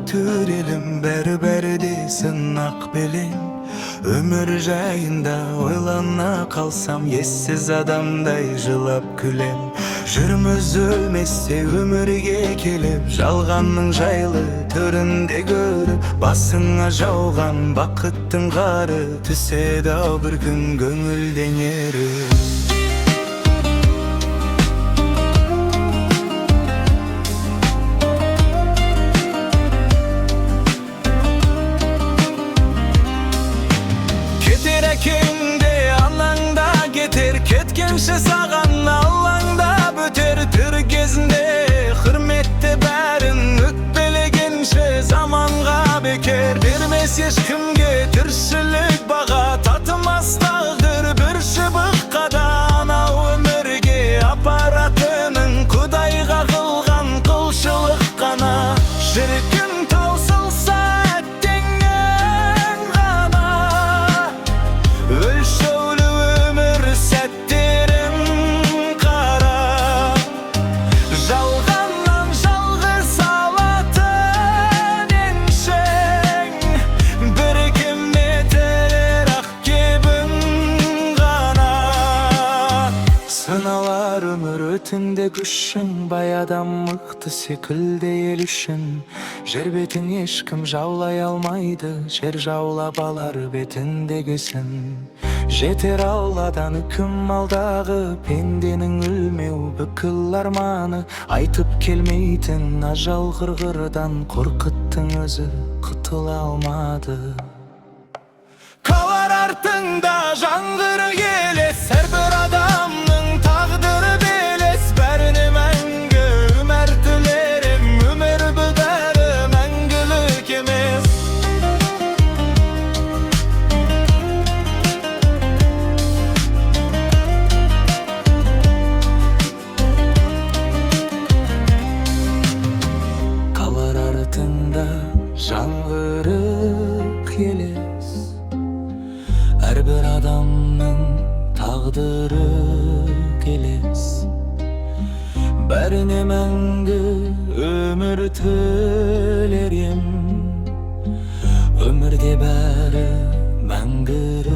türelim, beri sınak belin. Ömür jayında oylana kalsam, yessiz adamday жылап күлем. Жүрміз өлмесе өмірге келіп, жалғанның жайлы түрінде көріп, басыңа жауған бақыттың қары түседі ау бір күн көңілден еріп. Кетерекеңде алаңда кетер, кеткенше саған алаңда бөтер. Тір кезінде құрметте бәрін өтпелегенше заманға бекер. Бермес ешкімге тіршілік баға, татымас тағдыр бір шыбыққа да. Анау өмірге апаратының құдайға қылған құлшылық қана. Шіркін таусылса әттеңнен ғана, өлшеулі өмір сәттерін қара. Жалғаннан жалғыз алатын еншің, бір кемметер ақ кебін ғана. Сыналар өмір өтінде күшің, бай адам мықты секілді ел үшін. Жер бетін ешкім жаулай алмайды, жер жаулап алар бетіндегісін. Жетер алладан үкім алдағы, пенденің өлмеу бүкіл арманы. Айтып келмейтін ажал қырғырдан, қорқыттың өзі құтыла алмады. Қалар артыңда жаңғыры елес, әрбір адамның тағдыры белес. Бәріне мәңгі өмір тілерім, өмір бәрі мәңгілік емес. Қалар артыңда жаңғырық елес, әрбір адамның тағдыры келес. Бәріне мәңгі өмір тілерем, өмірде бәрі мәңгілік.